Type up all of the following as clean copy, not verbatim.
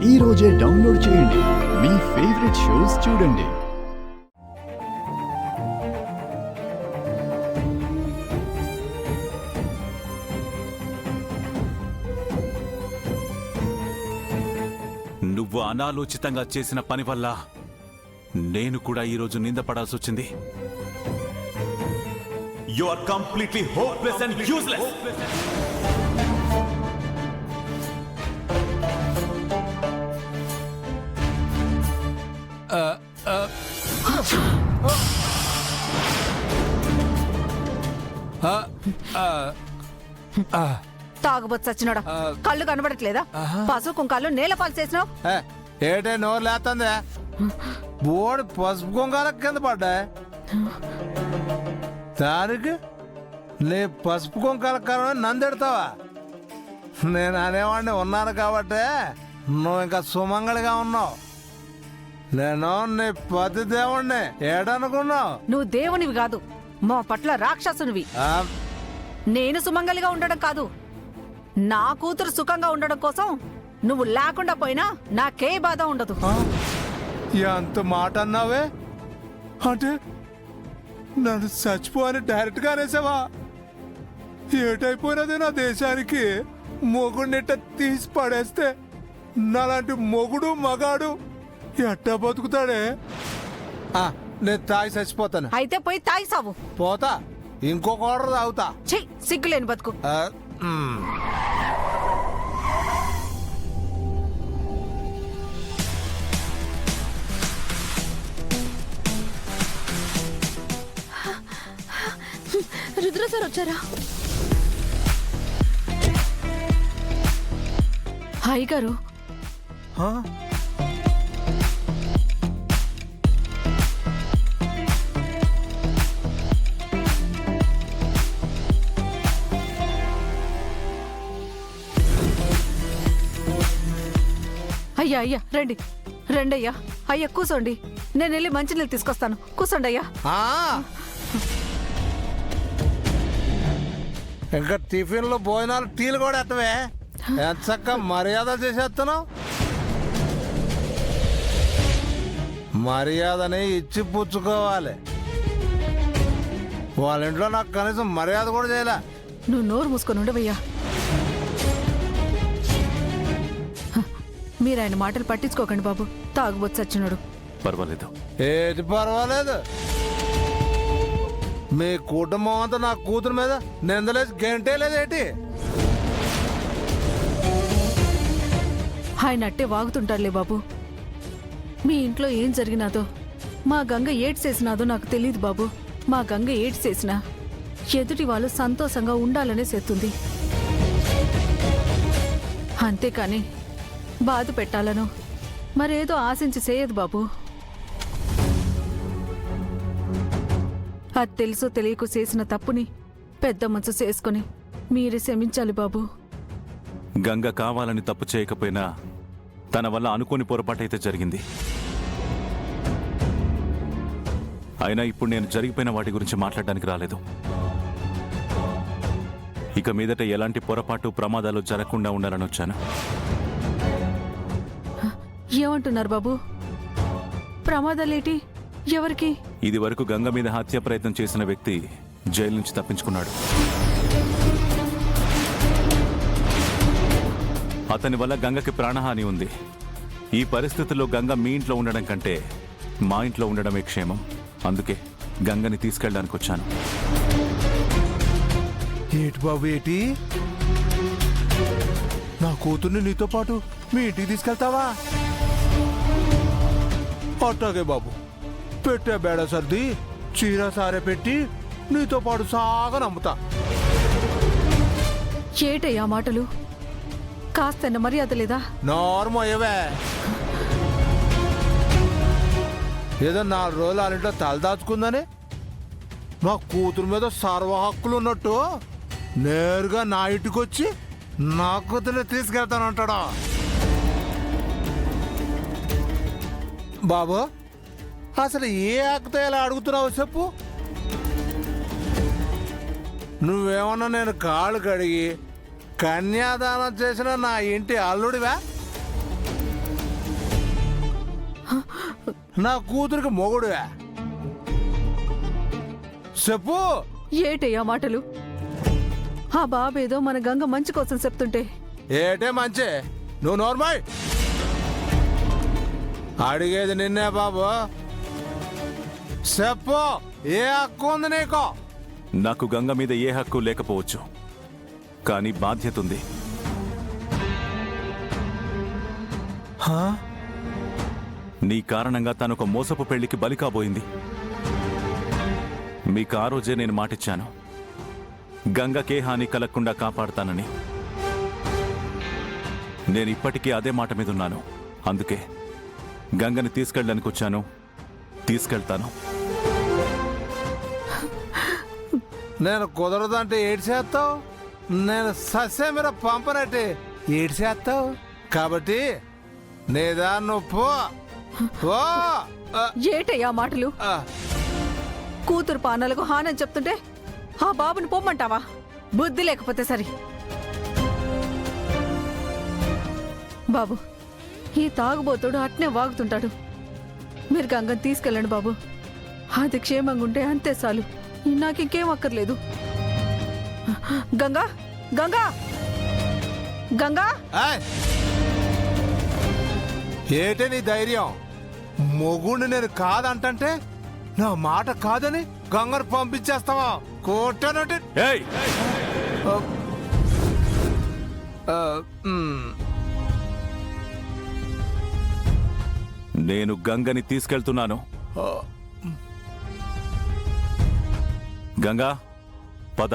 ఈ రోజే డౌన్లోడ్ చేయండి. మీ ఫేవరెట్ షోస్ చూడండి. నువ్వు అనాలోచితంగా చేసిన పని వల్ల నేను కూడా ఈరోజు నిందపడాల్సి వచ్చింది. You are completely hopeless and useless. తాగుబోతు సచ్చినోడా, కళ్ళు కనబడట్లేదా? పసుపు కుంకాలు నేల పాలు చేసినావు. ఏటే నోరు లేస్తుంది. బోర్డు పసుపు కుంకాల కింద పడ్డా దానికి నీ పసుపు కుంకాల కారణం నందెడతావా? నేను అనేవాడిని ఉన్నాను కాబట్టి నువ్వు ఇంకా సుమంగళిగా ఉన్నావు. నేను నీ పతి దేవుణ్ణి ఏడనుకున్నావు. నువ్వు దేవునివి కాదు, మా పట్ల రాక్షసునివి. నేను సుమంగలిగా ఉండడం కాదు, నా కూతురు సుఖంగా ఉండడం కోసం నువ్వు లేకుండా పోయినా నాకే బాధ ఉండదు. ఎంత మాట అన్నావే? అంటే నన్ను చచ్చిపోని డైరెక్ట్ గా అనేసావా? ఏటైపోయినది నా దేశానికి. మొగుడినిట్ట తీసి పడేస్తే నాలాంటి మొగుడు మగాడు ఎట్టా బతుకుతాడే? నేను తాగి చచ్చిపోతాను. అయితే పోయి తాగి సావు. పోతా, ఇంకొక ఆర్డర్ తాగుతా. ఛీ, సిగ్గులేని బతుకు. రుద్ర సార్ వచ్చారా? హాయ్ గారు. అయ్యా అయ్యా రండి రండి అయ్యా. అయ్యా కూసోండి, నేను వెళ్ళి మంచినీళ్ళు తీసుకొస్తాను. కూసోండి అయ్యా. ఇంకా టిఫిన్లు భోజనాలు టీలు కూడా ఎత్తవే? ఎంత చక్క మర్యాదలు చేసేస్తున్నావు. మర్యాదని ఇచ్చి పుచ్చుకోవాలి. వాళ్ళ ఇంట్లో నాకు కనీసం మర్యాద కూడా చేయలే. నువ్వు నోరు మూసుకొని ఉండవయ్యా. మీరు ఆయన మాటలు పట్టించుకోకండి బాబు, తాగుబోతు సచ్చినోడు. పర్వాలేదు. ఏది పర్వాలేదు? మీ కుటుంబం అంతా నా కూతురు మీద నిందలేసి గంటే లేదేటి? ఆయన అట్టే వాగుతుంటారులే బాబు. మీ ఇంట్లో ఏం జరిగినాదో, మా గంగ ఏడ్స్ చేసినాదో నాకు తెలియదు బాబు. మా గంగ ఏడ్స్ చేసినా ఎదుటి వాళ్ళు సంతోషంగా ఉండాలనే చేస్తుంది, అంతేకాని బాధ పెట్టాలను మరేదో ఆశించి చేయదు బాబు. అది తెలుసో తెలియకు చేసిన తప్పుని పెద్ద మనసు చేసుకుని మీరే క్షమించాలి బాబు. గంగ కావాలని తప్పు చేయకపోయినా తన వల్ల అనుకోని పొరపాటైతే జరిగింది. అయినా ఇప్పుడు నేను జరిగిపోయిన వాటి గురించి మాట్లాడడానికి రాలేదు. ఇక మీదట ఎలాంటి పొరపాటు ప్రమాదాలు జరగకుండా ఉండాలని వచ్చాను. ఏమంటున్నారు బాబు? ప్రమాదాలేటి? ఎవరికి? ఇది వరకు గంగ మీద హత్య ప్రయత్నం చేసిన వ్యక్తి జైలు నుంచి తప్పించుకున్నాడు. అతని వల్ల గంగకి ప్రాణహాని ఉంది. ఈ పరిస్థితుల్లో గంగ మీ ఇంట్లో ఉండడం కంటే మా ఇంట్లో ఉండడమే క్షేమం. అందుకే గంగని తీసుకెళ్ళడానికి వచ్చాను. ఏటి బాబు ఏటి? నా కూతుర్ని నీతో పాటు మీ ఇంటికి తీసుకెళ్తావా? అట్టాగే బాబు, పెట్టే బేడ సర్ది చీర సారే పెట్టి నీతో పాటు సాగా నమ్ముతా. ఏటయ్యా మాటలు? కాస్త మర్యాద లేదా? నార్మయ్యవే. ఏదో 4 రోజులు వాళ్ళింట్లో తలదాచుకుందని నా కూతురు మీద సర్వ హక్కులు ఉన్నట్టు నేరుగా నా ఇంటికి వచ్చి నా కూతుర్ని తీసుకెళ్తానంటాడా? బాబు, అసలు ఏ హక్కుతో ఇలా అడుగుతున్నావు చెప్పు? నువ్వేమన్నా నేను కాళ్ళు కడిగి కన్యాదానం చేసిన నా ఇంటి అల్లుడివా? నా కూతురికి మొగుడువే చెప్పు. ఏటయ్యా మాటలు? ఆ బాబేదో మన గంగ మంచి కోసం చెప్తుంటే ఏటే మంచి, నువ్వు నోర్మాయ్. అడిగేది నిన్నే బాబు, చెప్పు. ఏ హక్కు ఉంది నీకు? నాకు గంగ మీద ఏ హక్కు లేకపోవచ్చు, కానీ బాధ్యత ఉంది. నీ కారణంగా తనొక మోసపు పెళ్లికి బలి కాబోయింది. మీకు ఆ రోజే నేను మాటిచ్చాను, గంగకే హాని కలగకుండా కాపాడుతానని. నేను ఇప్పటికీ అదే మాట మీద ఉన్నాను. అందుకే గంగని తీసుకెళ్ళడానికి వచ్చాను, తీసుకెళ్తాను. నేను కుదరదంటే ఏడు చేస్తావు, నేను సస్య మీద పంపనట్టే ఏడు చేస్తావు. కాబట్టి నేదా నువ్వు పో. పో. ఏటయ్యా మాటలు? ఆ, కూతురు పానాలకు హానని చెప్తుంటే ఆ బాబుని పొమ్మంటావా? బుద్ధి లేకపోతే సరి. బాబు, ఈ తాగుబోతుడు అట్నే వాగుతుంటాడు. మీరు గంగని తీసుకెళ్ళండి బాబు. అది క్షేమంగా ఉంటే అంతే చాలు. నాకింకేం అక్కర్లేదు. గంగా, గంగా, గంగా! ఏయ్! ఏటే నీ ధైర్యం? మొగుణ్ణి నేను కాదంటే నా మాట కాదని గంగను పంపించేస్తావా? కోటనంటే ఏయ్! నేను గంగని తీసుకెళ్తున్నాను. గంగా, పద.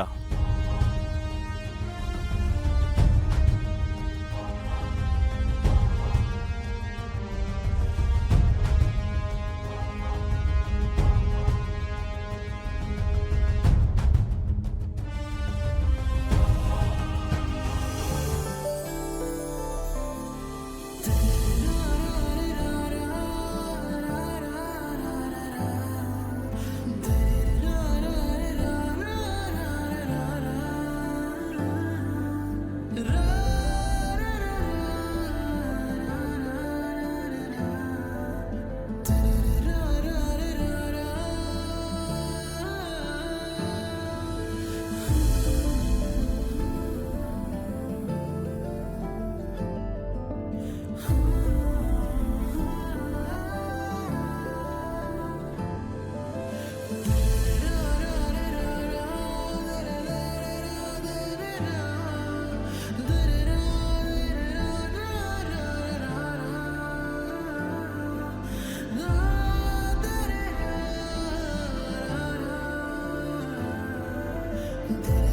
There